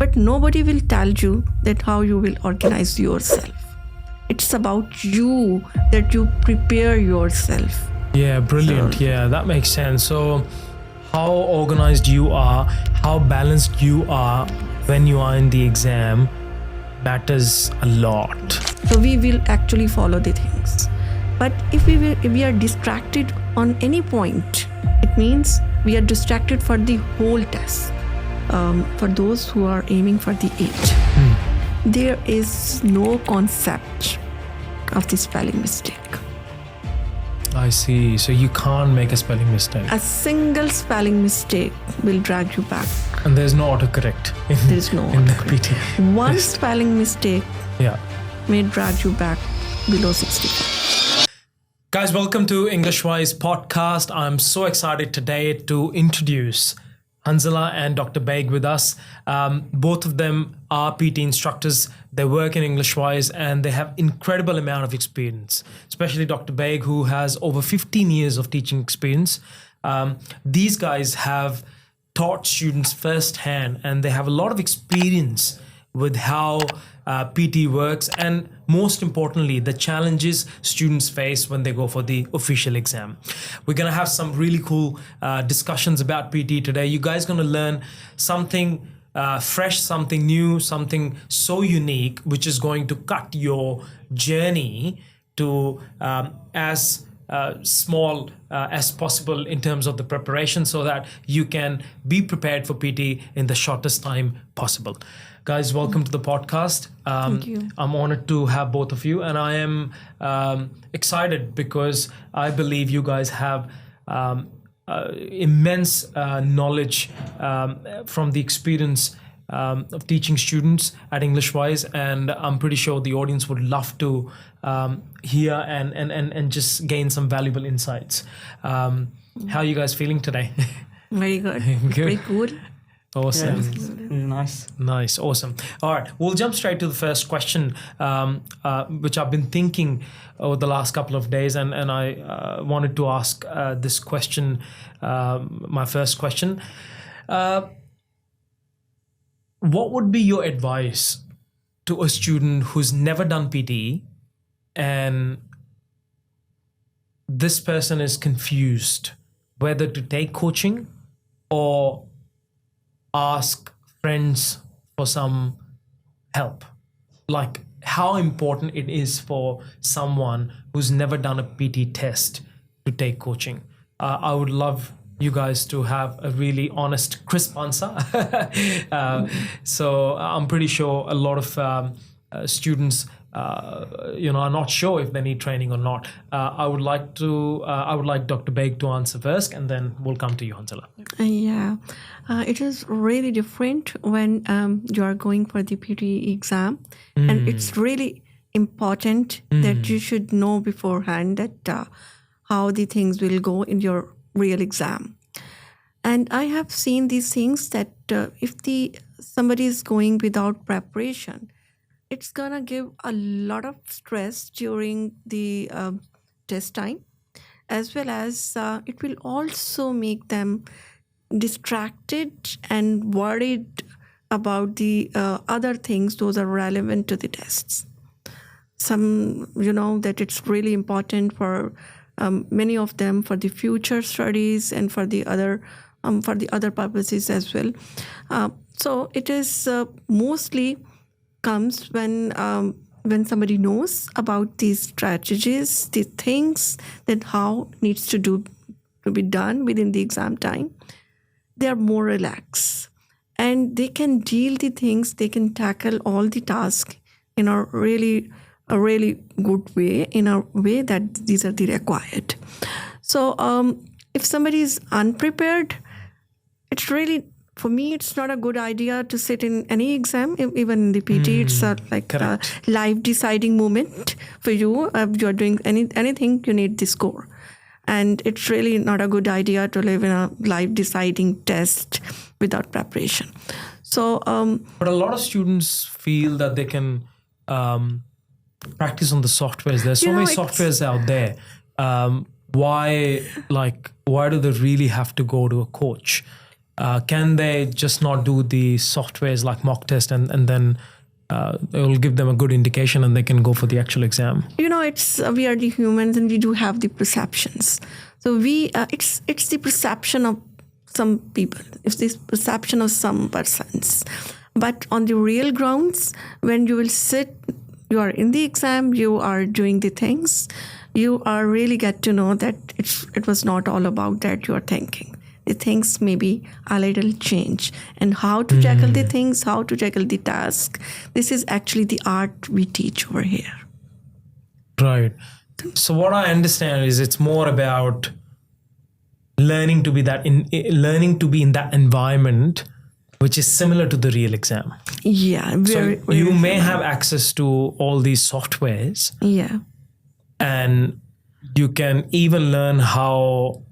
but nobody will tell you that how you will organize yourself. It's about you, that you prepare yourself. Yeah, brilliant. Yeah, that makes sense. So how organized you are, how balanced you are when you are in the exam matters a lot. So we will actually follow the things. But if we are distracted on any point, it means we are distracted for the whole test. For those who are aiming for the 8, there is no concept of the spelling mistake. I see. So you can't make a spelling mistake. A single spelling mistake will drag you back. And there's no autocorrect There is no in the autocorrect. PTE. One spelling mistake may drag you back below 60. Guys, welcome to EnglishWise podcast. I'm so excited today to introduce Hanzala and Dr. Baig with us. Both of them are PT instructors. They work in EnglishWise and they have incredible amount of experience, especially Dr. Baig, who has over 15 years of teaching experience. These guys have taught students firsthand and they have a lot of experience with how PT works and most importantly, the challenges students face when they go for the official exam. We're going to have some really cool discussions about PT today. You guys are going to learn something fresh, something new, something so unique, which is going to cut your journey to as small as possible in terms of the preparation so that you can be prepared for PT in the shortest time possible. Guys, welcome to the podcast. Thank you. I'm honored to have both of you and I am excited because I believe you guys have immense knowledge from the experience of teaching students at EnglishWise, and I'm pretty sure the audience would love to hear and just gain some valuable insights. How are you guys feeling today? Very good. Good. Very cool. Awesome. Nice. Awesome. All right, we'll jump straight to the first question, which I've been thinking over the last couple of days, and I wanted to ask this question, my first question. What would be your advice to a student who's never done PTE and this person is confused whether to take coaching or ask friends for some help? Like how important it is for someone who's never done a PT test to take coaching. I would love you guys to have a really honest, crisp answer. So I'm pretty sure a lot of students are not sure if they need training or not. I would like Dr. Baig to answer first, and then we'll come to you, Hanzala. It is really different when you are going for the PTE exam, and it's really important that you should know beforehand that how the things will go in your real exam. And I have seen these things that if somebody is going without preparation, it's gonna give a lot of stress during the test time, as well as it will also make them distracted and worried about the other things those are relevant to the tests. Some, that it's really important for many of them for the future studies and for the other purposes as well. So it is mostly comes when somebody knows about these strategies, the things that how needs to be done within the exam time. They are more relaxed and they can deal the things, they can tackle all the tasks in a really good way, in a way that these are the required. So if somebody is unprepared, it's really, for me, it's not a good idea to sit in any exam, even in the PT. It's a life deciding moment for you. If you're doing anything, you need the score. And it's really not a good idea to live in a life deciding test without preparation. So, but a lot of students feel that they can practice on the softwares. There's so many softwares out there. Why do they really have to go to a coach? can they just not do the softwares like mock test and then it will give them a good indication and they can go for the actual exam? It's we are the humans and we do have the perceptions. So it's the perception of some people. It's the perception of some persons. But on the real grounds, when you will sit, you are in the exam, you are doing the things, you are really get to know that it was not all about that you are thinking. The things maybe a little change. And how to tackle the things, how to tackle the task. This is actually the art we teach over here. Right. So what I understand is it's more about learning to be in that environment which is similar to the real exam. Yeah. You may have access to all these softwares. Yeah. And you can even learn how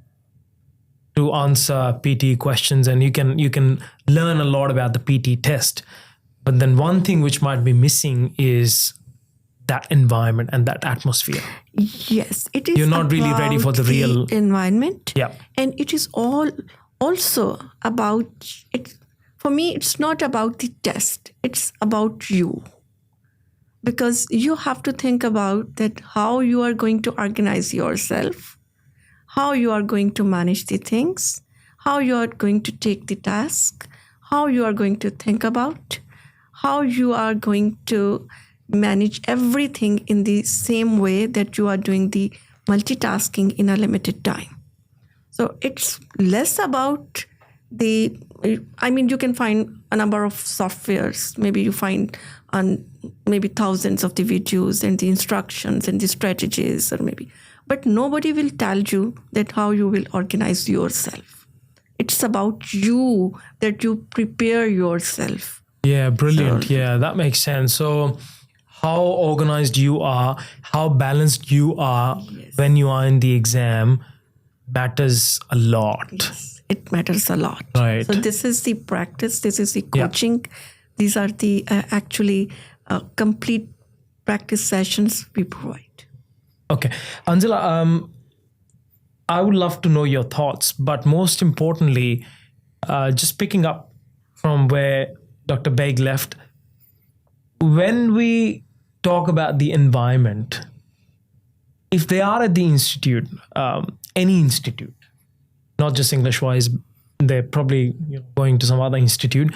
to answer PTE questions, and you can learn a lot about the PTE test. But then one thing which might be missing is that environment and that atmosphere. Yes, it is. You're not really ready for the real environment. Yeah. And it is all also about it. For me, it's not about the test. It's about you. Because you have to think about that how you are going to organize yourself, how you are going to manage the things, how you are going to take the task, how you are going to think about, how you are going to manage everything in the same way that you are doing the multitasking in a limited time. So it's less about you can find a number of softwares. Maybe you find on maybe thousands of the videos and the instructions and the strategies, but nobody will tell you that how you will organize yourself. It's about you, that you prepare yourself. Yeah, brilliant. Yeah, that makes sense. So how organized you are, how balanced you are when you are in the exam matters a lot. Yes, it matters a lot. Right. So this is the practice, this is the coaching. Yeah. These are the complete practice sessions we provide. Okay. Hanzala, I would love to know your thoughts, but most importantly, just picking up from where Dr. Baig left, when we talk about the environment, if they are at the institute, any institute, not just EnglishWise, they're probably going to some other institute.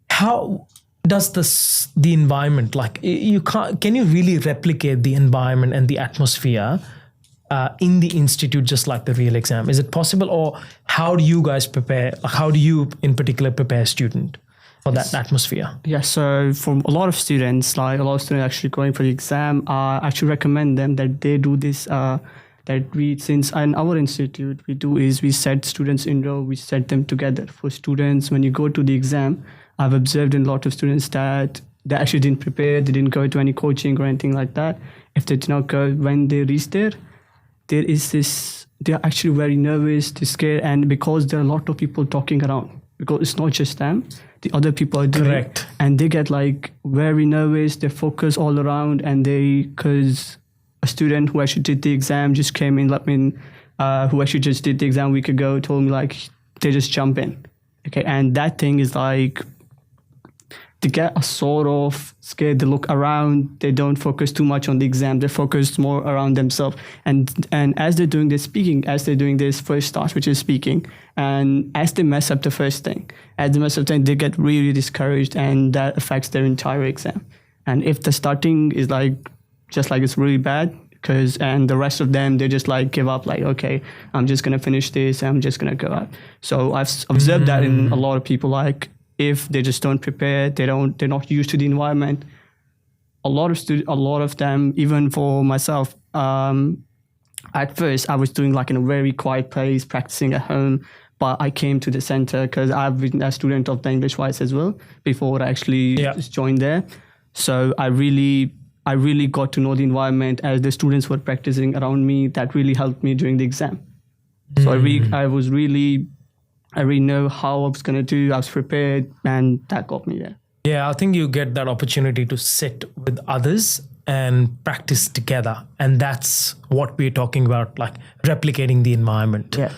How does the environment, can you really replicate the environment and the atmosphere in the institute just like the real exam? Is it possible, or how do you guys prepare? How do you in particular prepare a student for that atmosphere? Yeah, so for a lot of students, actually going for the exam, I actually recommend them that they do this. Since in our institute, we set students in row, we set them together. For students, when you go to the exam, I've observed in a lot of students that they actually didn't prepare, they didn't go to any coaching or anything like that. If they did not go, when they reach there is this, they're actually very nervous, they're scared, and because there are a lot of people talking around, because it's not just them, the other people are doing. Correct. And they get very nervous, they focus all around, and because a student who actually did the exam just came in, who actually just did the exam a week ago, told me they just jump in. Okay, and that thing is they get a sort of scared, they look around, they don't focus too much on the exam, they focus more around themselves. And as they're doing this speaking, as they're doing this first task, which is speaking, and as they mess up the first thing, they get really discouraged, and that affects their entire exam. And if the starting is it's really bad, and the rest of them, they just give up, okay, I'm just going to finish this, I'm just going to go out. So I've observed that in a lot of people, if they just don't prepare, they're not used to the environment. A lot of them, even for myself, at first I was doing in a very quiet place, practicing at home, but I came to the center because I've been a student of the EnglishWise as well before I actually just joined there. So I really got to know the environment as the students were practicing around me. That really helped me during the exam. So I really know how I was going to do. I was prepared, and that got me there. Yeah, I think you get that opportunity to sit with others and practice together. And that's what we're talking about, replicating the environment. Yeah.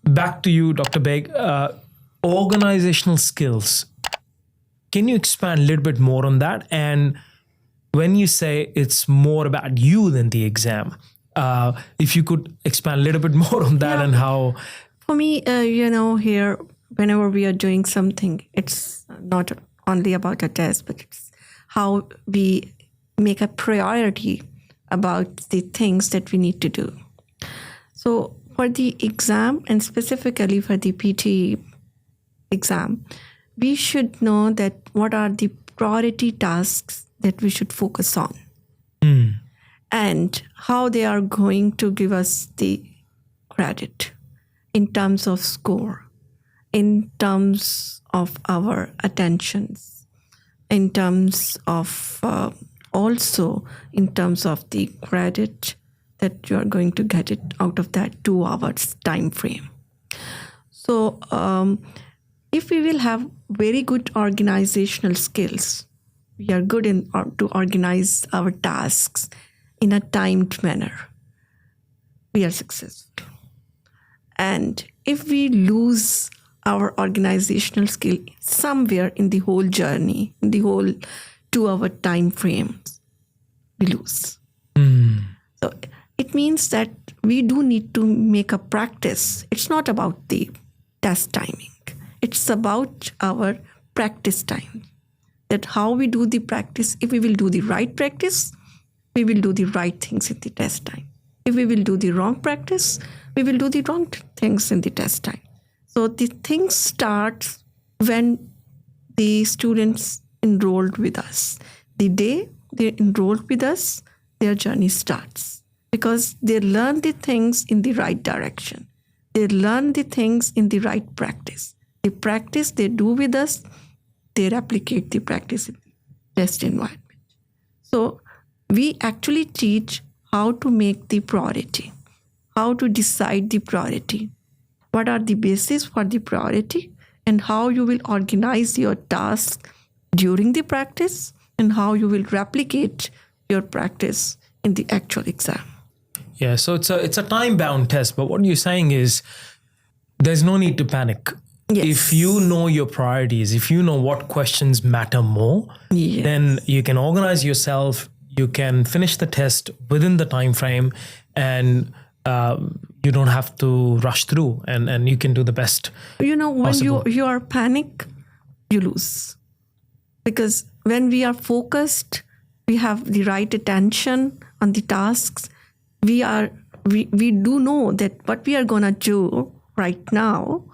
back to you, Dr. Beg. Organizational skills. Can you expand a little bit more on that? And when you say it's more about you than the exam, if you could expand a little bit more on that and how. For me, here, whenever we are doing something, it's not only about a test, but it's how we make a priority about the things that we need to do. So for the exam, and specifically for the PTE exam, we should know that what are the priority tasks that we should focus on and how they are going to give us the credit in terms of score, in terms of our attentions, in terms of also in terms of the credit that you are going to get it out of that 2 hours time frame. So if we will have very good organizational skills, we are good to organize our tasks in a timed manner, we are successful. And if we lose our organizational skill somewhere in the whole journey, in the whole 2 hour time frame, we lose. So it means that we do need to make a practice. It's not about the test timing. It's about our practice time. That how we do the practice, if we will do the right practice, we will do the right things in the test time. If we will do the wrong practice, we will do the wrong things in the test time. So the thing starts when the students enrolled with us. The day they enrolled with us, their journey starts because they learn the things in the right direction. They learn the things in the right practice. The practice they do with us, they replicate the practice in the test environment. So we actually teach how to make the priority, how to decide the priority, what are the basis for the priority, and how you will organize your task during the practice, and how you will replicate your practice in the actual exam. Yeah, so it's a time-bound test, but what you're saying is there's no need to panic. Yes. If you know your priorities, if you know what questions matter more, Yes. then you can organize yourself, you can finish the test within the time frame, and you don't have to rush through, and you can do the best. When possible. you are panic, you lose. Because when we are focused, we have the right attention on the tasks. We do know that what we are gonna do right now,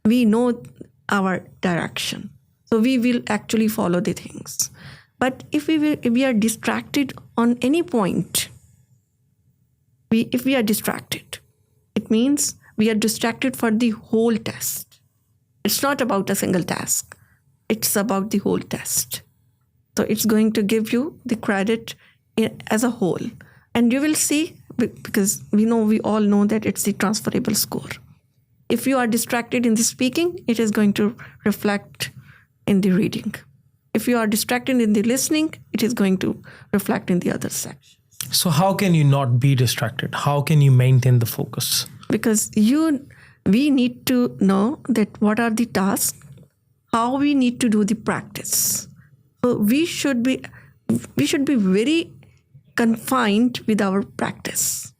we know our direction. So we will actually follow the things. But if we are distracted on any point, if we are distracted, it means we are distracted for the whole test. It's not about a single task. It's about the whole test. So it's going to give you the credit as a whole. And you will see, because we all know that it's the transferable score. If you are distracted in the speaking, it is going to reflect in the reading. If you are distracted in the listening, it is going to reflect in the other section. So how can you not be distracted? How can you maintain the focus? Because we need to know that what are the tasks, how we need to do the practice. So we should be very confined with our practice.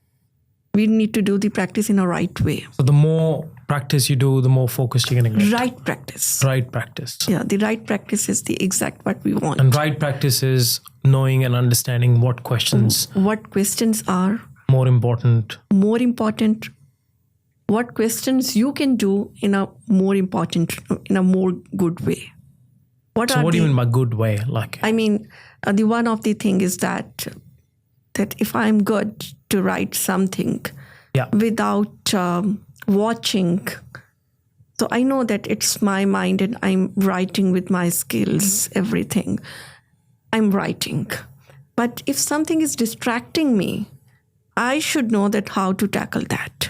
We need to do the practice in a right way. So the more practice you do, the more focused you're going to get. Right practice. Right practice. Yeah, the right practice is the exact what we want. And right practice is knowing and understanding what questions are more important. What questions you can do in a more good way. What do you mean by good way? I mean, the one of the thing is that if I'm good to write something without watching, so I know that it's my mind and I'm writing with my skills, everything. I'm writing. But if something is distracting me, I should know that how to tackle that.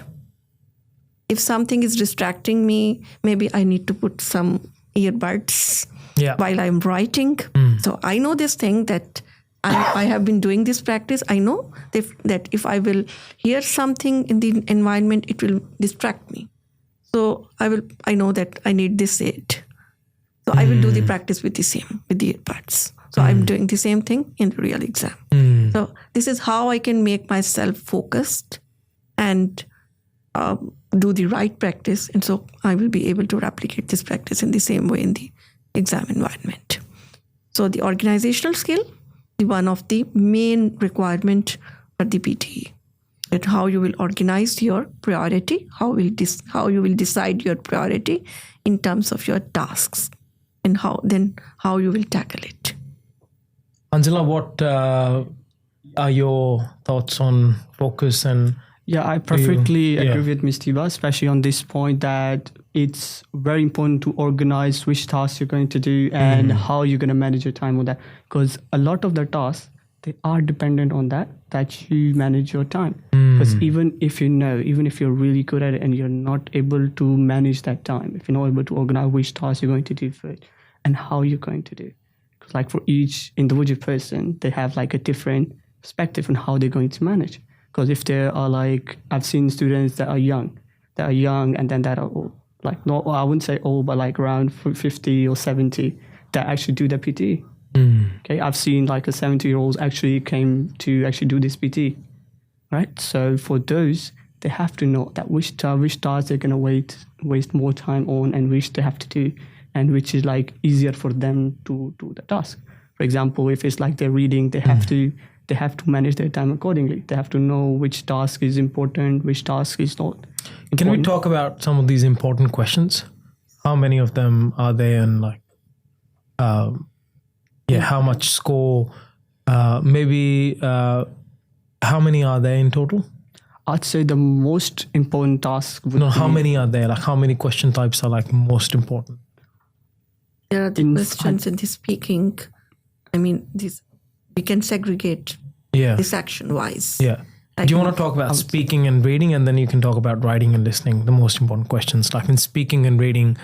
If something is distracting me, maybe I need to put some earbuds while I'm writing. So I know this thing that I have been doing this practice. I know that if I will hear something in the environment, it will distract me. So I know that I need this aid. So I will do the practice with the earbuds. So I'm doing the same thing in the real exam. So this is how I can make myself focused and do the right practice. And so I will be able to replicate this practice in the same way in the exam environment. So the organizational skill, one of the main requirement for the PTE, that how you will organize your priority, how you will decide your priority in terms of your tasks, and how you will tackle it. Hanzala, what are your thoughts on focus and? Yeah, I perfectly agree with Ms. Tiba, especially on this point that it's very important to organize which tasks you're going to do and how you're going to manage your time with that. Because a lot of the tasks, they are dependent on that you manage your time. Because even if you're really good at it and you're not able to manage that time, if you're not able to organize which tasks you're going to do first and how you're going to do. Because like for each individual person, they have like a different perspective on how they're going to manage. Because if there are like, I've seen students that are young and then that are old. Like, not, I wouldn't say old, but like around 50 or 70 that actually do the PTE. Okay, I've seen like a 70-year-old actually came to actually do this PTE, right? So for those, they have to know that which tasks they're going to waste more time on and which they have to do and which is like easier for them to do the task. For example, if it's like they're reading, they have to manage their time accordingly. They have to know which task is important, which task is not important. Can we talk about some of these important questions? How many of them are there, and like, how much score? Maybe how many are there in total? I'd say the most important task would be... how many are there? Like, how many question types are like most important? There are the questions in the speaking. I mean, we can segregate this action-wise. Yeah. Like, do you want to talk about speaking and reading, and then you can talk about writing and listening, the most important questions? Like in speaking and reading,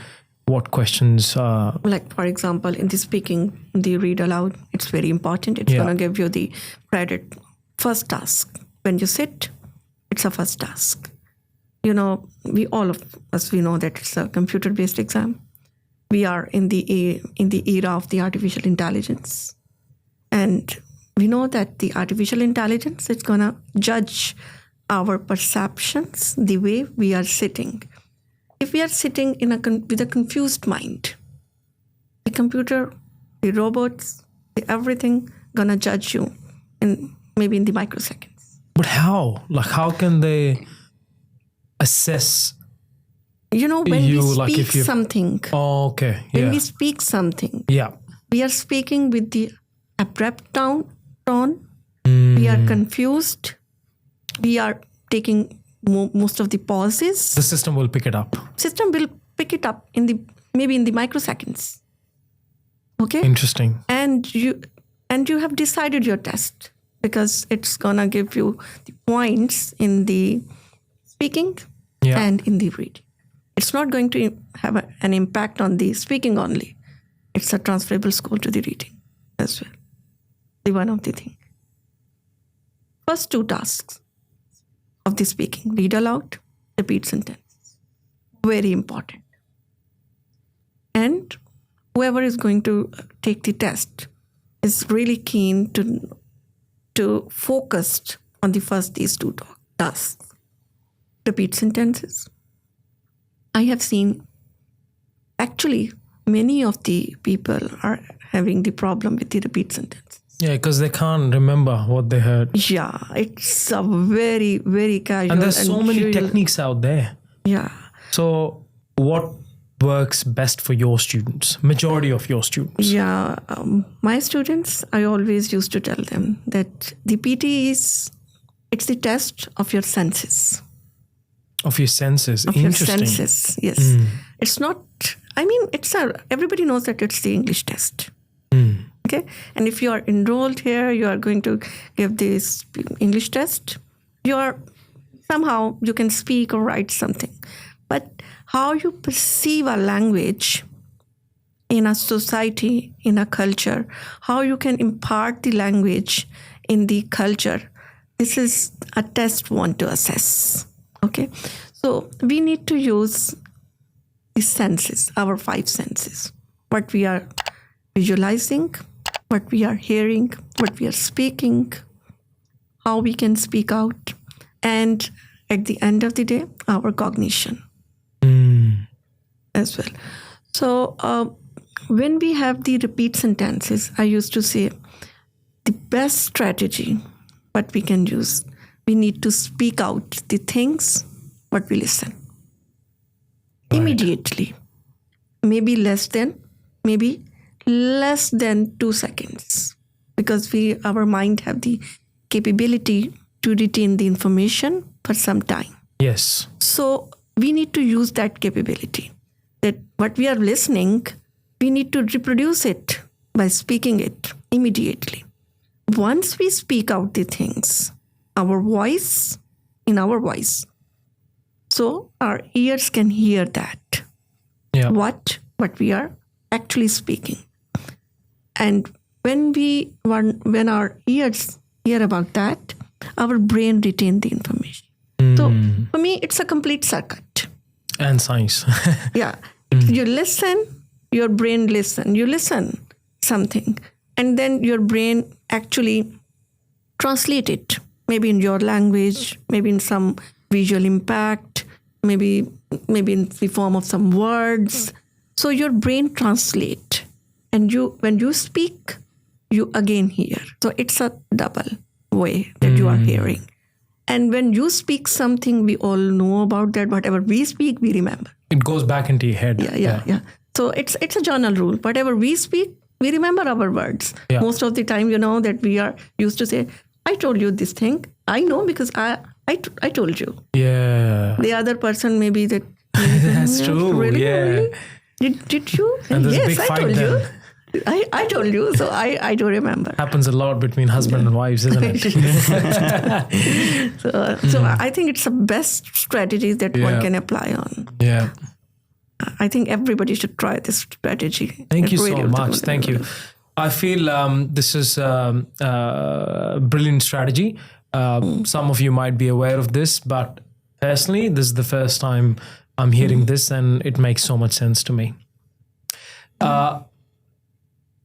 what questions? Like, for example, in the speaking, the read aloud, it's very important. It's going to give you the credit. First task. When you sit, it's a first task. You know, all of us, we know that it's a computer-based exam. We are in the era of the artificial intelligence. And we know that the artificial intelligence is going to judge our perceptions the way we are sitting. If we are sitting with a confused mind, the computer, the robots, everything going to judge you maybe in the microseconds. But how? Like, how can they assess? You know, when we speak something. Oh, okay. Yeah. When we speak something. Yeah. We are speaking with the abrupt tone. We are confused. We are taking most of the pauses. The system will pick it up. System will pick it up maybe in the microseconds. Okay. Interesting. And you have decided your test because it's gonna give you the points in the speaking and in the reading. It's not going to have an impact on the speaking only. It's a transferable score to the reading as well. The one of the thing. First two tasks of the speaking: read aloud, repeat sentences. Very important. And whoever is going to take the test is really keen to focus on these two tasks. Repeat sentences. I have seen actually many of the people are having the problem with the repeat sentence. Yeah, because they can't remember what they heard. Yeah, it's a very, very casual. And there's so many techniques out there. Yeah. So what works best for your students, majority of your students? Yeah, my students, I always used to tell them that the PTE it's the test of your senses. Of your senses. Of Interesting. Your senses, yes. It's not, I mean, everybody knows that it's the English test. Okay. And if you are enrolled here, you are going to give this English test. Somehow you can speak or write something. But how you perceive a language in a society, in a culture, how you can impart the language in the culture, this is a test we want to assess. Okay. So we need to use the senses, our 5 senses. What we are visualizing, what we are hearing, what we are speaking, how we can speak out, and at the end of the day, our cognition as well. So when we have the repeat sentences, I used to say the best strategy what we can use, we need to speak out the things what we listen immediately, maybe less than 2 seconds, because our mind have the capability to retain the information for some time. Yes. So we need to use that capability, that what we are listening, we need to reproduce it by speaking it immediately. Once we speak out the things, in our voice, so our ears can hear that, what we are actually speaking. And when our ears hear about that, our brain retain the information. So for me, it's a complete circuit. And science. Yeah. You listen, your brain listen. You listen something, and then your brain actually translate it, maybe in your language, maybe in some visual impact, maybe in the form of some words. So your brain translate, and when you speak, you again hear. So it's a double way that you are hearing. And when you speak something, we all know about that. Whatever we speak, we remember. It goes back into your head. Yeah. So it's a journal rule. Whatever we speak, we remember our words. Yeah. Most of the time, that we are used to say, I told you this thing. I know because I told you. Yeah. The other person maybe that. That's true. Really? Yeah. Really? Did you? And there's a big I fight told then. you. I told you, so I do remember. Happens a lot between husband and wives, isn't it? So I think it's the best strategy that one can apply on. Yeah. I think everybody should try this strategy. Thank you Really so much. Thank you. I feel this is a brilliant strategy. Some of you might be aware of this, but personally, this is the first time I'm hearing this, and it makes so much sense to me.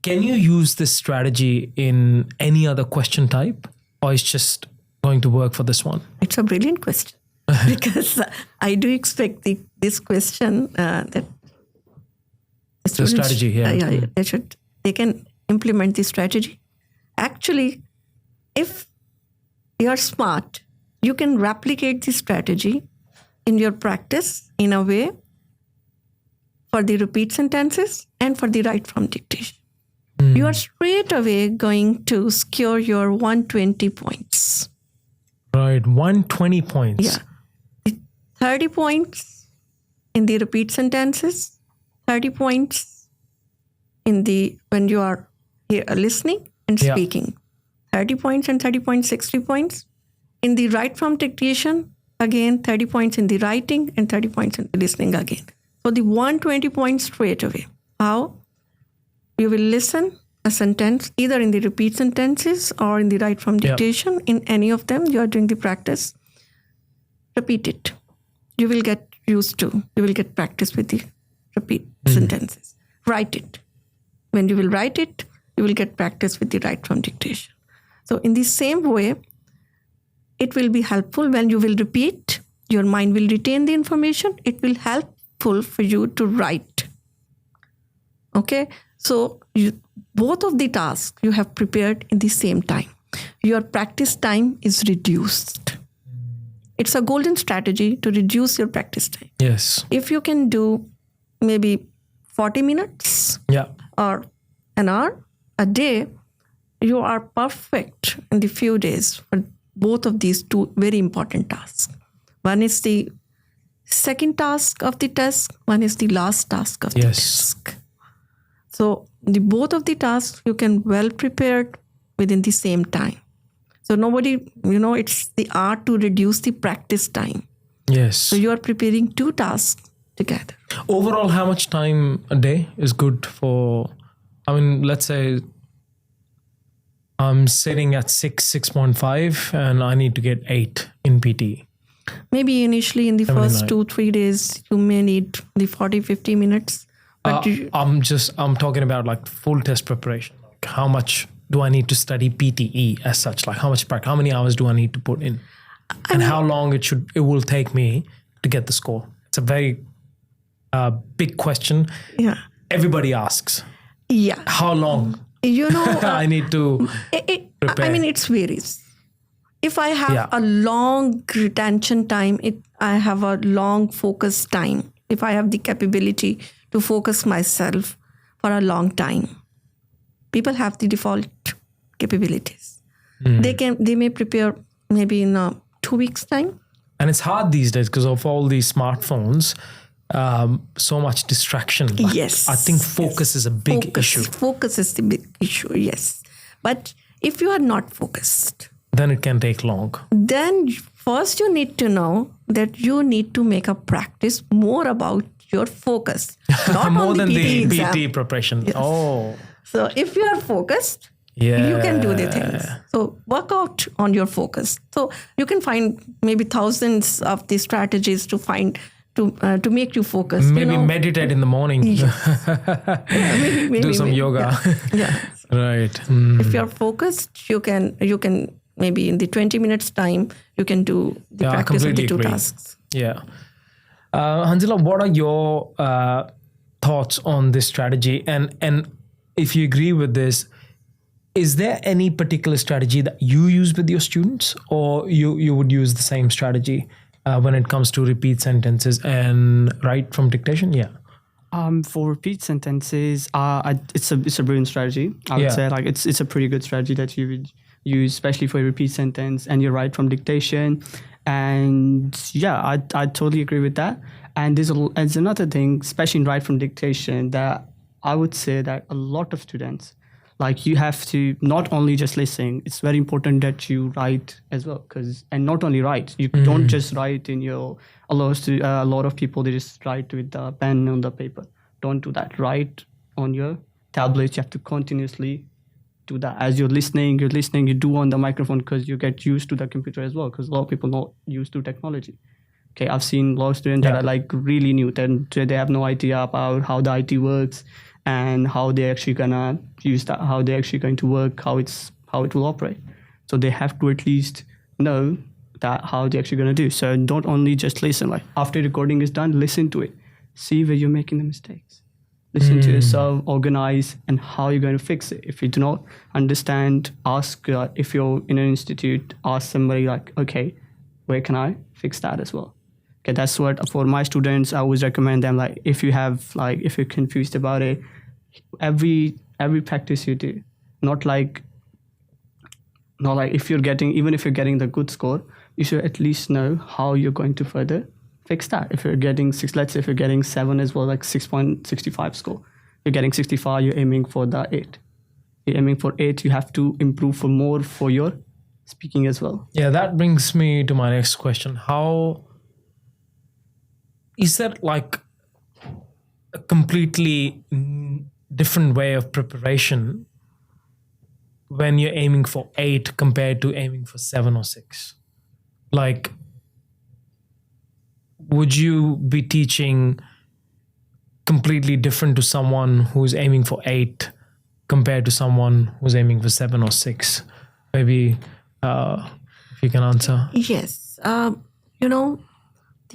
Can you use this strategy in any other question type, or is just going to work for this one? It's a brilliant question because I do expect this question that The strategy, yeah. They can implement this strategy. Actually, if you are smart, you can replicate this strategy in your practice in a way for the repeat sentences and for the write from dictation. You are straight away going to score your 120 points. Right, 120 points. Yeah. 30 points in the repeat sentences, 30 points when you are here listening and speaking. 30 points and 30 points, 60 points. In the write from dictation, again, 30 points in the writing and 30 points in the listening again. So the 120 points straight away. How? You will listen a sentence either in the repeat sentences or in the write from dictation. In any of them, you are doing the practice. Repeat it. You will get used to. You will get practice with the repeat sentences. Write it. When you will write it, you will get practice with the write from dictation. So in the same way, it will be helpful when you will repeat. Your mind will retain the information. It will helpful for you to write. Okay? So both of the tasks you have prepared in the same time. Your practice time is reduced. It's a golden strategy to reduce your practice time. Yes. If you can do maybe 40 minutes or an hour a day, you are perfect in the few days for both of these two very important tasks. One is the second task of the test. One is the last task of the task. So both of the tasks you can well prepared within the same time. So it's the art to reduce the practice time. Yes. So you are preparing two tasks together. Overall, how much time a day is good for, let's say I'm sitting at 6.5 and I need to get 8 in PTE. Maybe initially in the first 79. 2-3 days, you may need the 40-50 minutes. But I'm talking about like full test preparation. Like how much do I need to study PTE as such? Like how much practice, how many hours do I need to put in? And how long it will take me to get the score? It's a very big question. yeah. Everybody asks. Yeah. How long You know, I need to prepare? I mean, it varies. If I have Yeah. a long retention time, I have a long focus time. If I have the capability to focus myself for a long time, people have the default capabilities. They may prepare maybe in 2 weeks' time. And it's hard these days because of all these smartphones. So much distraction. Like, Yes. I think focus is a big issue. Focus is the big issue, yes. But if you are not focused, Then it can take long. then first you need to know that you need to make a practice more about your focus, not More on the than PTE the exam. PT preparation. Oh, So if you are focused, yeah. you can do the things. So work out on your focus. So you can find maybe thousands of the strategies to to make you focus. Maybe meditate in the morning. Maybe, Do some yoga. Yeah. Right. If you're focused, you can maybe in the 20 minutes time you can do the Yeah, I practice of the completely two agree. tasks. Yeah. Hanzala, what are your thoughts on this strategy? And if you agree with this, is there any particular strategy that you use with your students, or you would use the same strategy when it comes to repeat sentences and write from dictation? Yeah. For repeat sentences, it's a brilliant strategy. I would Yeah. say like it's a pretty good strategy that you would use, especially for a repeat sentence and you write from dictation. And yeah, I totally agree with that. And there's another thing, especially in write from dictation, that I would say that a lot of students, like, you have to not only just listen, it's very important that you write as well. And not only write, you don't just write in your, a lot of people, they just write with the pen on the paper. Don't do that. Write on your tablet. You have to continuously do that. As you're listening, you do on the microphone, because you get used to the computer as well, because a lot of people not used to technology. Okay, I've seen a lot of students that are like really new, and they have no idea about how the IT works and how they're actually gonna use that, how they're actually going to work, how it will operate. So they have to at least know that how they're actually gonna do. So don't only just listen. Like, after recording is done, listen to it, see where you're making the mistakes. Listen to yourself, organize, and how you're going to fix it. If you do not understand, ask. If you're in an institute, ask somebody like, okay, where can I fix that as well? Okay, that's what for my students I always recommend them. Like, if you're confused about it, every practice you do, not like if you're getting the good score, you should at least know how you're going to further fix that. If you're getting 6, let's say if you're getting 7 as well, like 6.65 score, you're getting 65, you're aiming for the 8. You're aiming for 8, you have to improve for more for your speaking as well. Yeah, that brings me to my next question. How is that like a completely different way of preparation when you're aiming for 8 compared to aiming for 7 or 6? Like, would you be teaching completely different to someone who's aiming for 8 compared to someone who's aiming for 7 or 6? Maybe if you can answer. Yes. The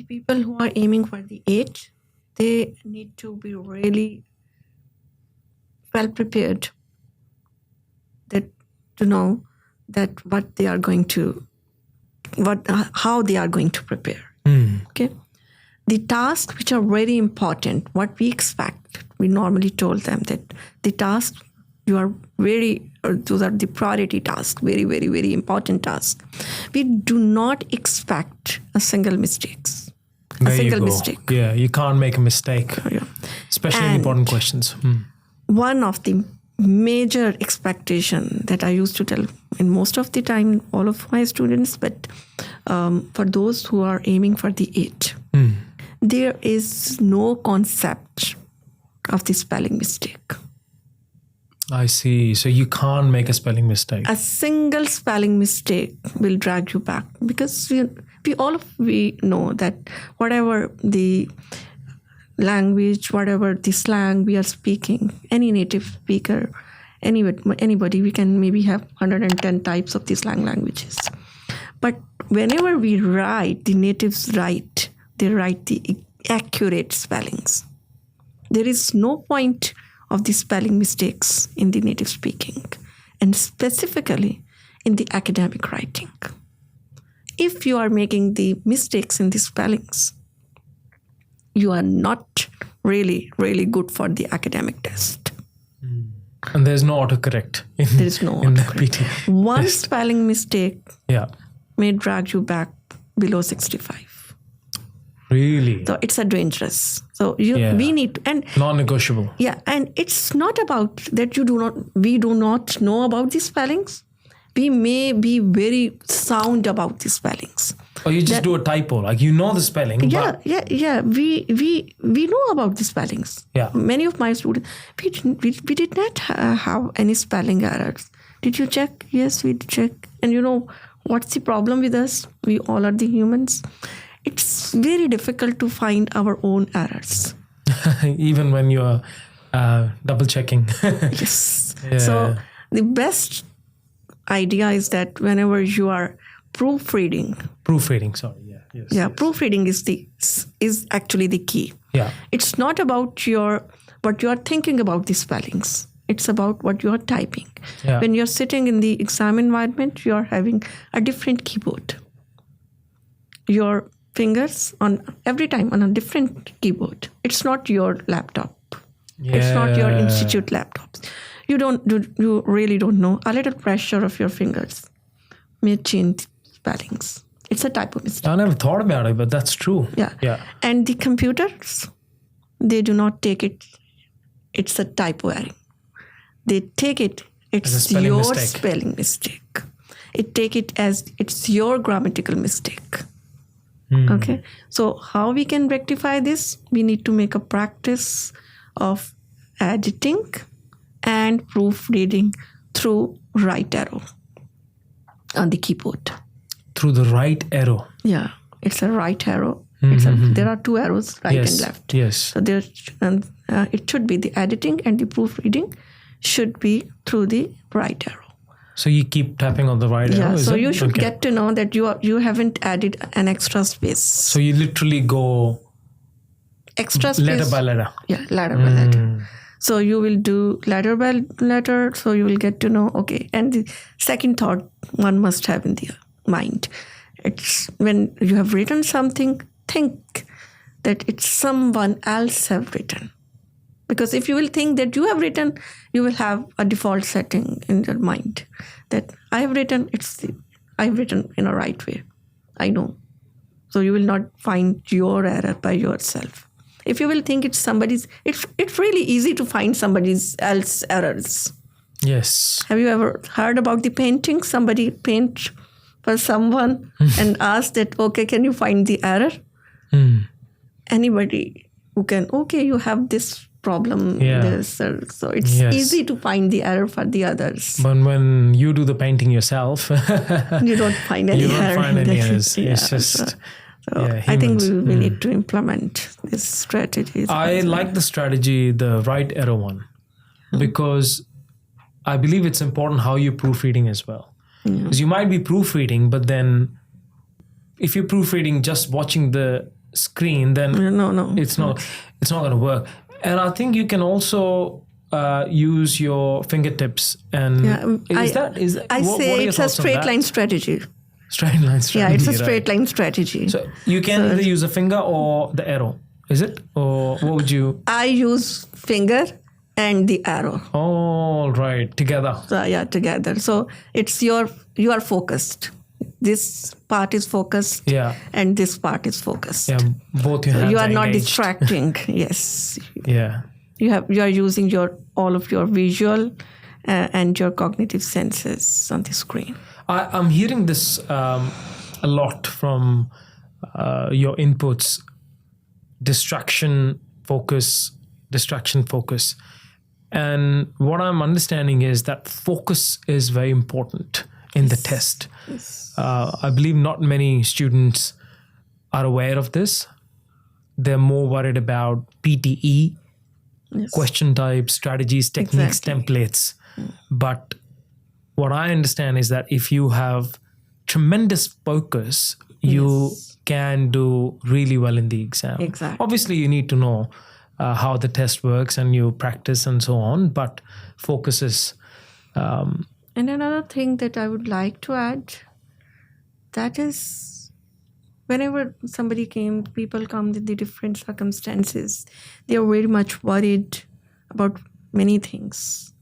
people who are aiming for the 8, they need to be really well prepared to know that how they are going to prepare. Okay. The tasks which are very important, what we expect, we normally told them that the tasks those are the priority tasks, very, very, very important tasks. We do not expect a single mistake. Yeah, you can't make a mistake, Yeah. especially in important questions. One of the major expectation that I used to tell in most of the time, all of my students, but for those who are aiming for the 8, there is no concept of the spelling mistake. I see. So you can't make a spelling mistake. A single spelling mistake will drag you back, because we know that whatever the language, whatever the slang we are speaking, any native speaker, anybody, we can maybe have 110 types of the slang languages. But whenever we write, the natives write, they write the accurate spellings. There is no point of the spelling mistakes in the native speaking, and specifically in the academic writing. If you are making the mistakes in the spellings, you are not really, really good for the academic test. And there's no autocorrect There is no in the autocorrect. PTE One test. spelling mistake Yeah. may drag you back below 65. Really? So it's a dangerous. So Yeah. we need to, and Non-negotiable. yeah, and it's not about that we do not know about the spellings. We may be very sound about the spellings. Or you just do a typo, like you know the spelling. Yeah, But yeah. We know about the spellings. Yeah. Many of my students, we did not have any spelling errors. Did you check? Yes, we check. And you know what's the problem with us? We all are the humans. It's very difficult to find our own errors. even when you're double checking. Yes. Yeah. So the best idea is that whenever you are proofreading, Proofreading, sorry. Yeah. Yes. yeah, yes. proofreading is actually the key. Yeah. It's not about what you are thinking about the spellings. It's about what you are typing. Yeah. When you're sitting in the exam environment, you are having a different keyboard. Your fingers every time on a different keyboard. It's not your laptop. It's not your Yeah. institute laptops. You really don't know. A little pressure of your fingers may change spellings. It's a type of mistake. I never thought about it, but that's true. Yeah. Yeah. And the computers, they do not take it. It's a typo error. They take it. As a It's spelling your mistake. spelling mistake. It take it as it's your grammatical mistake. Hmm. Okay. So how we can rectify this? We need to make a practice of editing and proofreading through right arrow on the keyboard. Through the right arrow. Yeah, it's a right arrow. There are two arrows, right Yes. and left. Yes. So it should be the editing and the proofreading should be through the right arrow. So you keep tapping on the right arrow. Yeah, is so it? you should Okay. get to know that you haven't added an extra space. So you literally go Extra space. letter by letter. Yeah, letter by letter. So you will do letter by letter. So you will get to know, okay. And the second thought one must have in the mind. It's when you have written something, think that it's someone else have written. Because if you will think that you have written, you will have a default setting in your mind that I have written, I've written in a right way. I know. So you will not find your error by yourself. If you will think it's somebody's, it's really easy to find somebody's else errors. Yes. Have you ever heard about the painting? Somebody paint for someone and ask that, okay, can you find the error? Anybody who can, okay, you have this problem. Yeah. So it's Yes. easy to find the error for the others. But when you do the painting yourself, You don't find any you don't error. find any That errors. is- yeah, It's just, so yeah, I think humans. we need to implement this strategy. I like the strategy, the right arrow one, because I believe it's important how you're proofreading as well. Because you might be proofreading, but then if you're proofreading just watching the screen, then No. it's not going to work. And I think you can also use your fingertips. And I what say are your it's a thoughts on straight that? line strategy. Straight line strategy. Yeah, it's a right. straight line strategy. So you can either use a finger or the arrow. Is it? Or what would you? I use finger and the arrow. All right, together. So yeah, together. So it's you are focused. This part is focused. Yeah. And this part is focused. Yeah, both your hands You are not engaged. distracting. Yes. Yeah. You are using all of your visual and your cognitive senses on the screen. I'm hearing this a lot from your inputs. Distraction, focus. And what I'm understanding is that focus is very important. in the test. Yes. I believe not many students are aware of this. They're more worried about PTE, Yes. question types, strategies, techniques, Exactly. templates. But what I understand is that if you have tremendous focus, you Yes. can do really well in the exam. Exactly. Obviously, you need to know how the test works and you practice and so on, but focus is And another thing that I would like to add, that is, whenever people come with the different circumstances, they are very much worried about many things.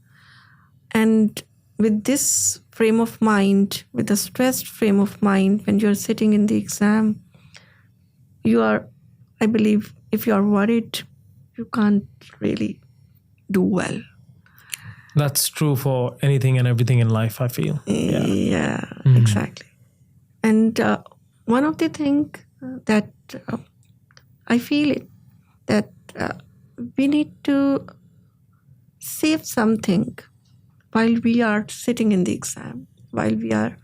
And with this frame of mind, with a stressed frame of mind, when you're sitting in the exam, I believe, if you are worried, you can't really do well. that's true for anything and everything in life, I feel. Yeah, exactly. And one of the things that I feel that we need to save something while we are sitting in the exam, while we are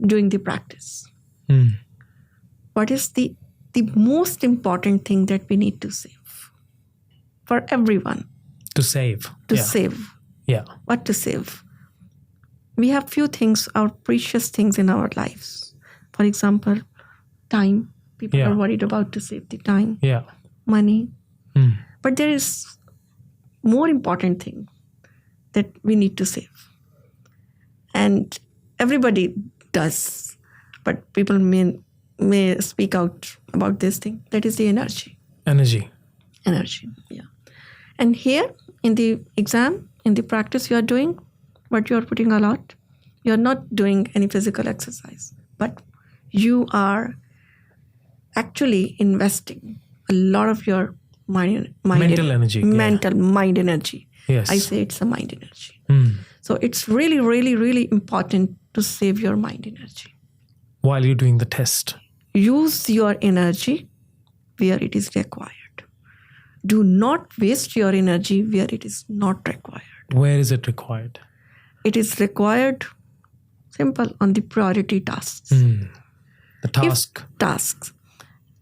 doing the practice. What is the most important thing that we need to save for everyone? To save. To yeah. save. Yeah. What to save? We have few things, our precious things in our lives. For example, time. People Yeah. are worried about to save the time, Yeah. money. But there is more important thing that we need to save. And everybody does, but people may speak out about this thing. That is the energy. Energy. Yeah. And here in the exam, in the practice you are doing, what you are putting a lot, you are not doing any physical exercise, but you are actually investing a lot of your Mental energy, yeah. Mental mind energy. Yes. I say it's a mind energy. So it's really, really, really important to save your mind energy. While you're doing the test. Use your energy where it is required. Do not waste your energy where it is not required. Where is it required? It is required, simple, on the priority tasks. The task. Tasks.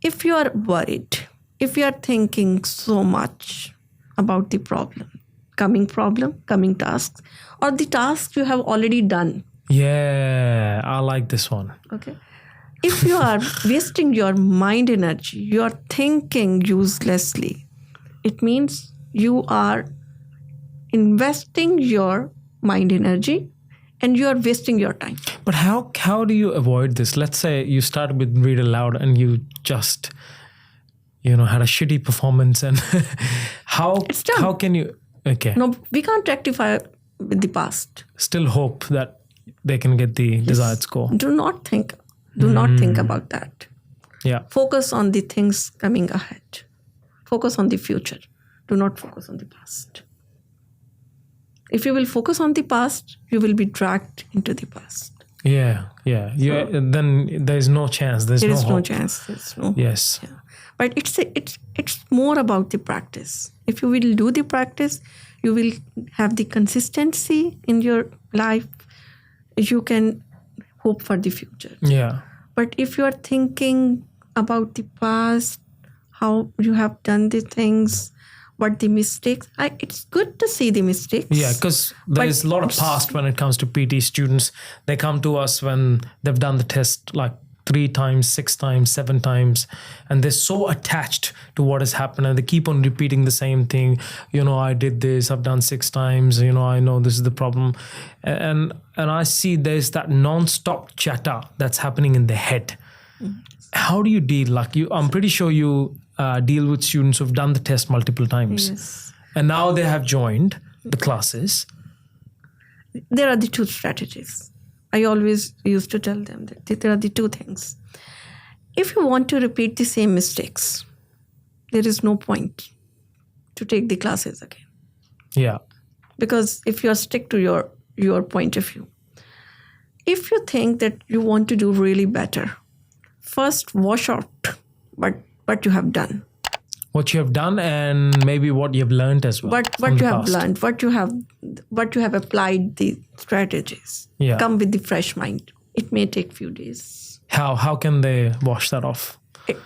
If you are worried, if you are thinking so much about the coming tasks, or the tasks you have already done. Yeah, I like this one. Okay. If you are wasting your mind energy, you are thinking uselessly, it means you are investing your mind energy and you are wasting your time. But how do you avoid this? Let's say you start with read aloud and you just had a shitty performance, and It's done. how can you No, we can't rectify with the past. still hope that they can get the desired score? Do not think about that. Yeah. Focus on the things coming ahead. Focus on the future. Do not focus on the past. If you will focus on the past, you will be dragged into the past. Yeah. Then there's no chance. There is no hope. chance. There's no. Yes. Yeah. But it's more about the practice. If you will do the practice, you will have the consistency in your life. You can hope for the future. Yeah. But if you are thinking about the past, how you have done the things, what the mistakes, it's good to see the mistakes. Yeah, because there's a lot of past when it comes to PT students. They come to us when they've done the test like 3 times, 6 times, 7 times, and they're so attached to what has happened, and they keep on repeating the same thing. I did this, I've done 6 times, I know this is the problem. And I see there's that non-stop chatter that's happening in their head. How do you deal? I'm pretty sure you deal with students who've done the test multiple times. Yes. And now they have joined the classes. There are the 2 strategies. I always used to tell them that there are the 2 things. If you want to repeat the same mistakes, there is no point to take the classes again. Yeah. Because if you are stick to your point of view. If you think that you want to do really better, first wash out what you have done. what you have done and maybe what you have learned as well. What from you the have past. learned, what you have applied the strategies. Yeah. Come with the fresh mind. It may take few days. How can they wash that off?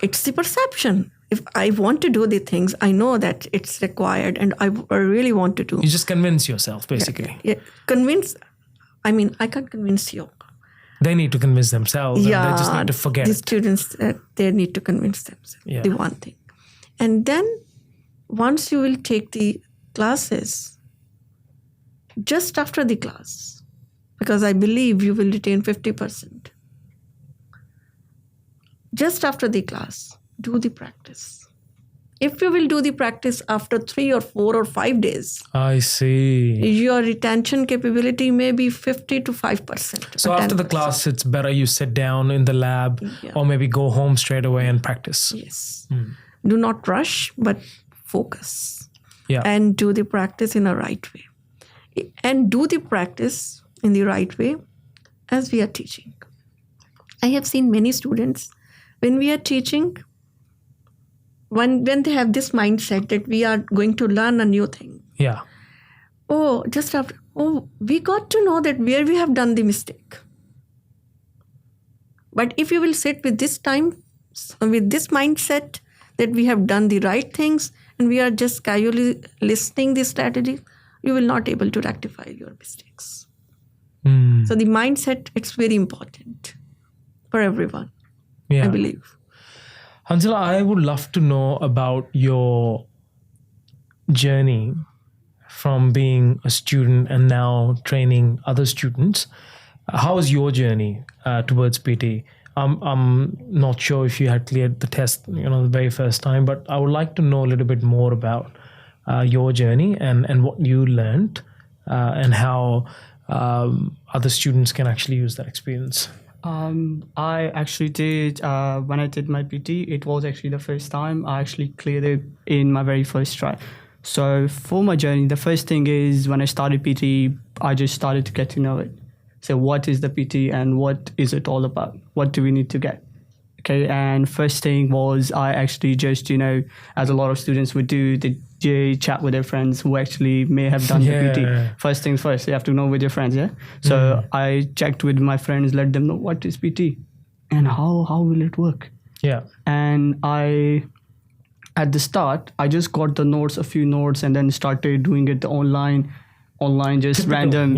It's the perception. If I want to do the things, I know that it's required and I really want to do. You just convince yourself, basically. Yeah, I can't convince you. They need to convince themselves. Yeah, And they just need to forget. the students, they need to convince themselves. Yeah. The one thing. And then once you will take the classes, just after the class, because I believe you will retain 50%. Just after the class, do the practice. If you will do the practice after 3 or 4 or 5 days, I see. your retention capability may be 50 to 5%. So or after the 10%. class, it's better you sit down in the lab or maybe go home straight away and practice. Yes. Do not rush, but focus. Yeah. And do the practice in a right way. And do the practice in the right way as we are teaching. I have seen many students, when we are teaching, when they have this mindset that we are going to learn a new thing. Yeah. We got to know that where we have done the mistake. But if you will sit with this mindset that we have done the right things and we are just casually listening the strategy, you will not able to rectify your mistakes. So the mindset, it's very important for everyone, Yeah. I believe. Hanzala, I would love to know about your journey from being a student and now training other students. How was your journey towards PT? I'm not sure if you had cleared the test, the very first time, but I would like to know a little bit more about your journey and what you learned and how other students can actually use that experience. I actually did, when I did my PT, it was actually the first time I actually cleared it in my very first try. So for my journey, the first thing is when I started PT, I just started to get to know it. So what is the PT and what is it all about? What do we need to get? Okay, and first thing was I actually just, as a lot of students would do, they chat with their friends who actually may have done the PT. First things first, you have to know with your friends, yeah? So I checked with my friends, let them know what is PT and how will it work. Yeah. And at the start, I just got a few notes and then started doing it online, just random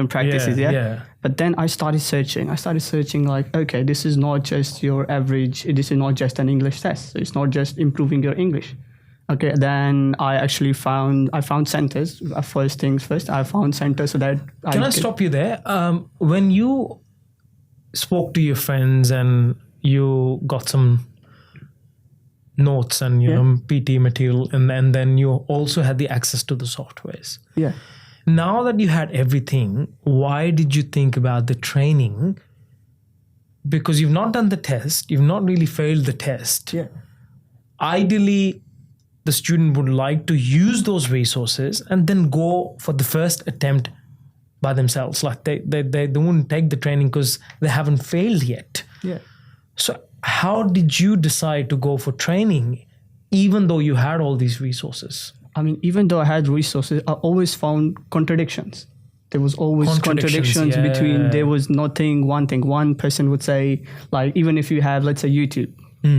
practices, yeah? But then I started searching like, okay, this is not just your average, this is not just an English test. So it's not just improving your English. Okay, then I found centers. First things first, I found centers so that Can I stop you there? When you spoke to your friends and you got some notes and PT material and then you also had the access to the softwares. Yeah. Now that you had everything, why did you think about the training? Because you've not done the test, you've not really failed the test. Yeah. Ideally, the student would like to use those resources and then go for the first attempt by themselves. Like they wouldn't take the training because they haven't failed yet. Yeah. So how did you decide to go for training even though you had all these resources? I mean, even though I had resources, I always found contradictions. There was always contradictions between, there was nothing, one thing. One person would say, like, even if you have, let's say, YouTube,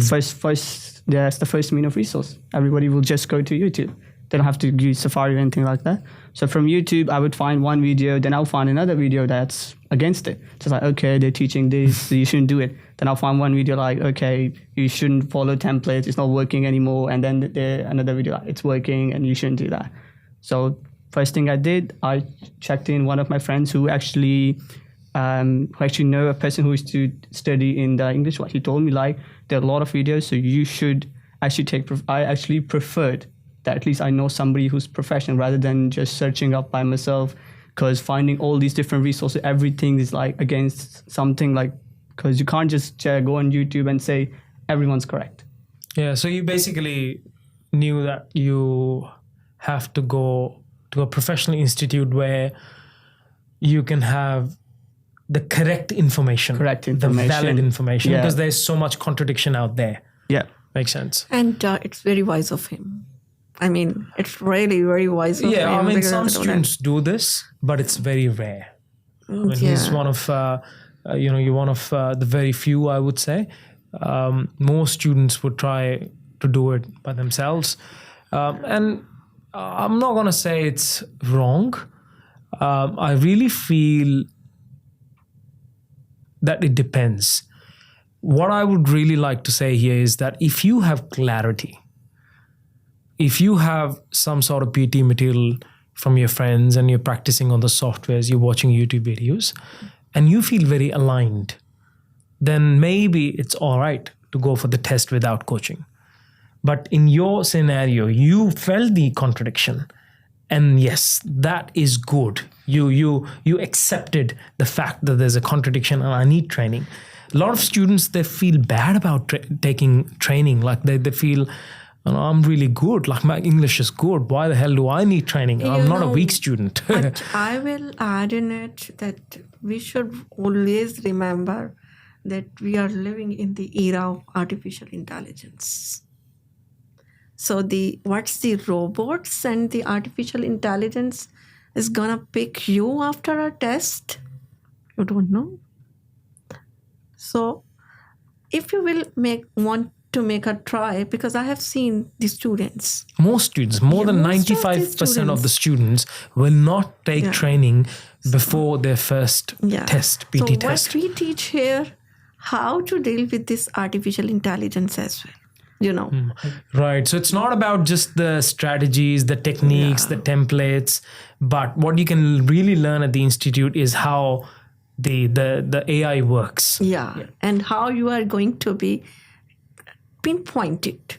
first, that's the first mean of resource. Everybody will just go to YouTube. They don't have to use Safari or anything like that. So from YouTube, I would find one video, then I'll find another video that's against it. Just like, okay, they're teaching this, so you shouldn't do it. Then I'll find one video like, okay, you shouldn't follow templates, it's not working anymore. And then another video like, it's working and you shouldn't do that. So first thing I did, I checked in one of my friends who actually know a person who used to study in the EnglishWise. He told me like, there are a lot of videos, so you should actually I actually preferred that at least I know somebody who's professional rather than just searching up by myself, because finding all these different resources, everything is like against something, like, because you can't just go on YouTube and say everyone's correct. Yeah, so you basically knew that you have to go to a professional institute where you can have the correct information, the valid information, because there's so much contradiction out there. Yeah. Makes sense. And it's very wise of him. I mean, it's really very wise of him. Yeah, I mean, because some I don't students do this, but it's very rare. I mean, he's Yeah. one of, you're one of the very few, I would say. Most students would try to do it by themselves. And I'm not going to say it's wrong. I really feel that it depends. What I would really like to say here is that if you have clarity, if you have some sort of PT material from your friends and you're practicing on the softwares, you're watching YouTube videos, and you feel very aligned, then maybe it's all right to go for the test without coaching. But in your scenario, you felt the contradiction, and yes, that is good. You accepted the fact that there's a contradiction and I need training. A lot of students, they feel bad about taking training. Like they feel, I'm really good. Like my English is good. Why the hell do I need training? I'm not a weak student. But I will add in it that we should always remember that we are living in the era of artificial intelligence. So what's the robots and the artificial intelligence is gonna pick you after a test? You don't know. So if you will want to make a try, because I have seen the students. Most students, more than most of the 95% of the students will not take training before their first test, PT so test. What we teach here, how to deal with this artificial intelligence as well. You know. Right. So it's not about just the strategies, the techniques, the templates, but what you can really learn at the institute is how the AI works. Yeah. And how you are going to be pinpointed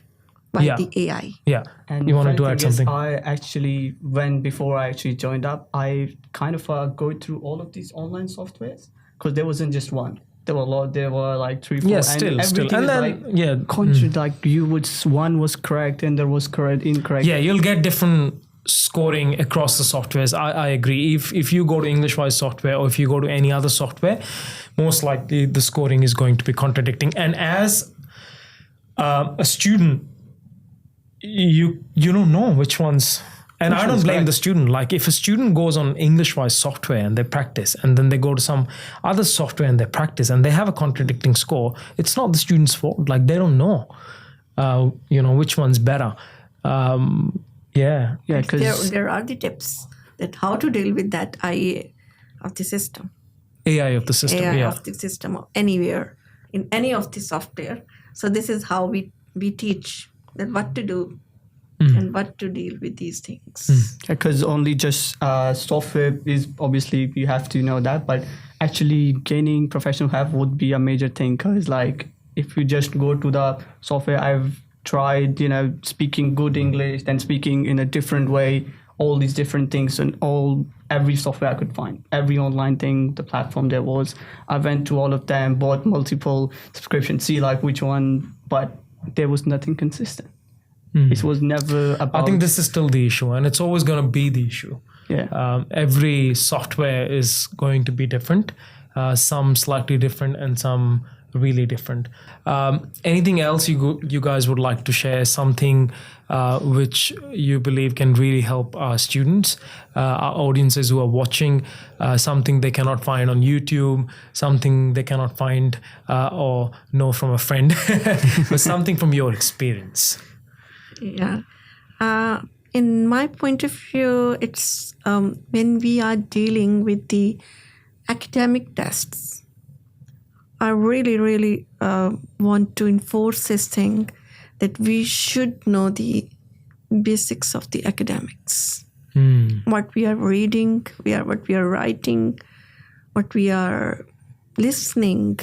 by the AI. Yeah. And you wanted to funny add thing is, something? I actually, before I actually joined up, I kind of go through all of these online softwares because there wasn't just one. There were a lot. There were like 3, 4. Yeah, and still. everything And is then, like like you would one was correct and there was incorrect. Yeah, you'll get different scoring across the softwares. I agree. If you go to EnglishWise software or if you go to any other software, most likely the scoring is going to be contradicting. And as a student, you don't know which ones. And I don't blame the student. Like if a student goes on EnglishWise software and they practice, and then they go to some other software and they practice, and they have a contradicting score, it's not the student's fault. Like they don't know, which one's better. Because there are the tips that how to deal with that IA of the system. AI of the system. AI of the system or anywhere in any of the software. So this is how we teach that what to do. And what to deal with these things. Because only just software is obviously you have to know that, but actually gaining professional help would be a major thing. Because like if you just go to the software, I've tried, speaking good English, then speaking in a different way, all these different things, and every software I could find, every online thing, the platform there was. I went to all of them, bought multiple subscriptions, see like which one, but there was nothing consistent. It was never about. I think this is still the issue, and it's always going to be the issue. Yeah. Every software is going to be different, some slightly different, and some really different. Anything else you guys would like to share? Something which you believe can really help our students, our audiences who are watching, something they cannot find on YouTube, something they cannot find or know from a friend, but something from your experience. Yeah. In my point of view, it's when we are dealing with the academic tests, I really, really want to enforce this thing that we should know the basics of the academics. What we are reading, what we are writing, what we are listening,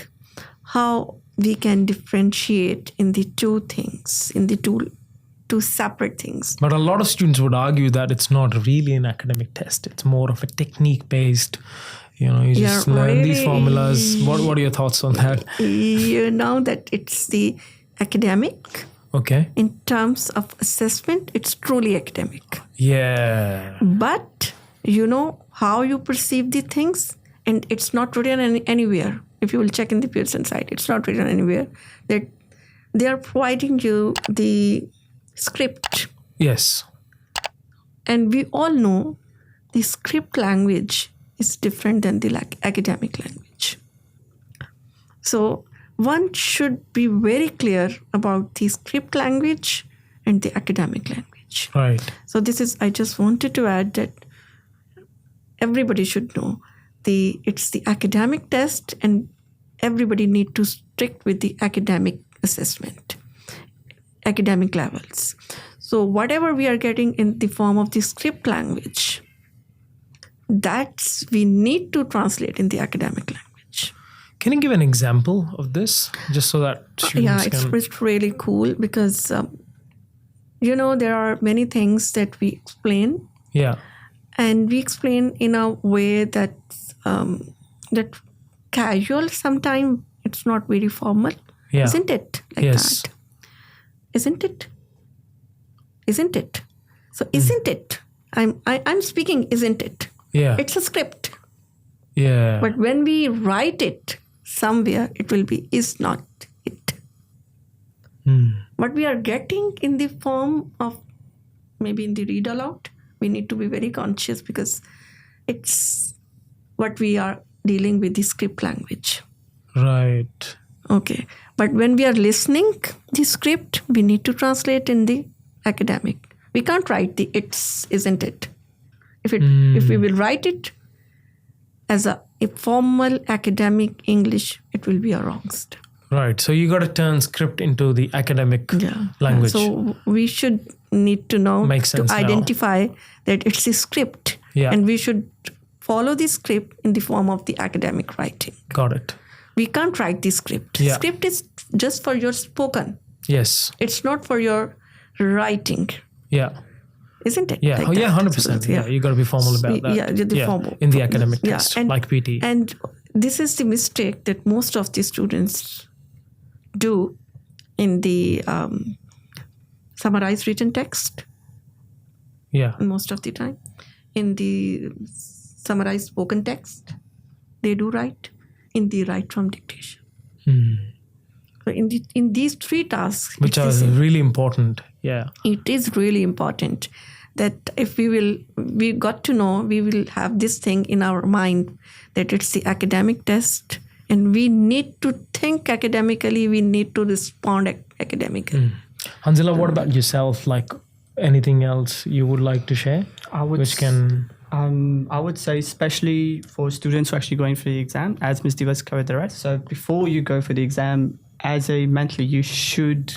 how we can differentiate in the two things, in the two separate things. But a lot of students would argue that it's not really an academic test. It's more of a technique based. You just learn these formulas. What are your thoughts on that? You know that it's the academic. Okay. In terms of assessment, it's truly academic. Yeah. But you know how you perceive the things, and it's not written anywhere. If you will check in the Pearson site, it's not written anywhere that they are providing you the script. Yes. And we all know the script language is different than the academic language. So one should be very clear about the script language and the academic language. Right. So I just wanted to add that everybody should know it's the academic test, and everybody need to stick with the academic assessment, academic levels. So whatever we are getting in the form of the script language, we need to translate in the academic language. Can you give an example of this, just so that students it's really cool because there are many things that we explain. Yeah. And we explain in a way that casual. Sometimes it's not very formal, isn't it? Yes. That, isn't it? Isn't it? So isn't it? I'm speaking. Isn't it? Yeah. It's a script. Yeah. But when we write it somewhere, it will be is not it. What we are getting in the form of maybe in the read aloud, we need to be very conscious because it's what we are dealing with the script language. Right. Okay. But when we are listening the script, we need to translate in the academic. We can't write the it's, isn't it? If we will write it as a formal academic English, it will be a wrong step. Right. So you got to turn script into the academic language. So we should need to know to identify that it's a script. Yeah. And we should follow the script in the form of the academic writing. Got it. We can't write the script. Yeah. Script is just for your spoken. Yes. It's not for your writing. Yeah. Isn't it? Yeah. Like 100%. Yeah. You got to be formal about that. Formal. In the academic Yeah. text, like PTE. And this is the mistake that most of the students do in the summarized written text. Yeah. Most of the time. In the summarized spoken text, they do write. In the write from dictation. So in these three tasks, which are really important. Yeah. It is really important that if we got to know, we will have this thing in our mind that it's the academic test and we need to think academically, we need to respond academically. Hanzala, what about yourself? Like anything else you would like to share? I would say especially for students who are actually going for the exam, as Ms. Divas covered the rest. So before you go for the exam, as a mentally, you should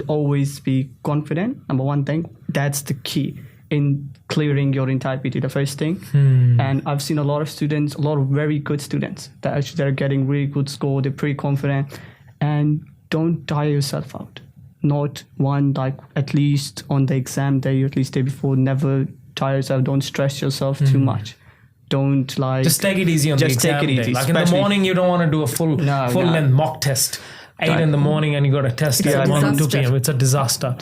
always be confident. Number one thing, that's the key in clearing your entire PT, the first thing. And I've seen a lot of students, a lot of very good students that actually they're getting really good score. They're pretty confident, and don't tire yourself out. Not one, like at least on the exam day, or at least day before, never tire yourself. Don't stress yourself too much. Don't just take it easy on the exam day. Like in the morning, you don't want to do a full length mock test. 8 in the morning and you got a test at 1 or 2 p.m. It's a disaster.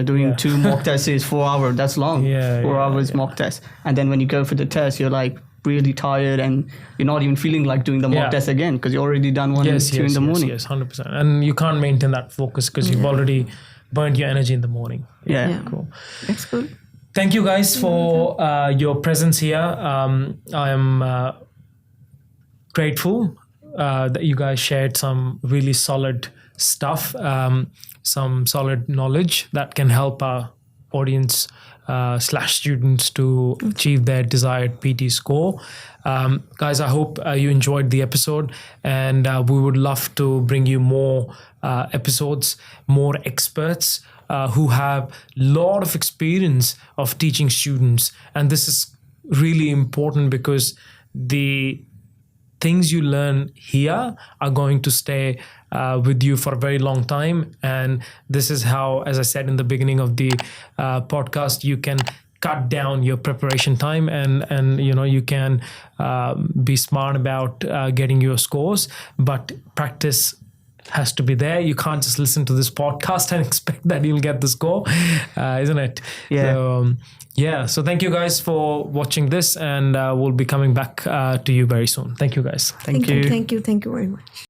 Doing 2 mock tests is 4 hours. That's long. 4 hours mock test. And then when you go for the test, you're like really tired and you're not even feeling like doing the mock test again because you've already done 1 and 2 in the morning. Yes, 100%. And you can't maintain that focus because you've already burnt your energy in the morning. Yeah. Cool. That's cool. Thank you guys for your presence here. I am grateful that you guys shared some really solid stuff, some solid knowledge that can help our audience / students to achieve their desired PT score. Guys, I hope you enjoyed the episode, and we would love to bring you more episodes, more experts who have a lot of experience of teaching students. And this is really important because the things you learn here are going to stay with you for a very long time. And this is how, as I said in the beginning of the podcast, you can cut down your preparation time and you can be smart about getting your scores, but practice has to be there. You can't just listen to this podcast and expect that you'll get the score, isn't it? Yeah. So thank you guys for watching this, and we'll be coming back to you very soon. Thank you guys. Thank you. Thank you very much.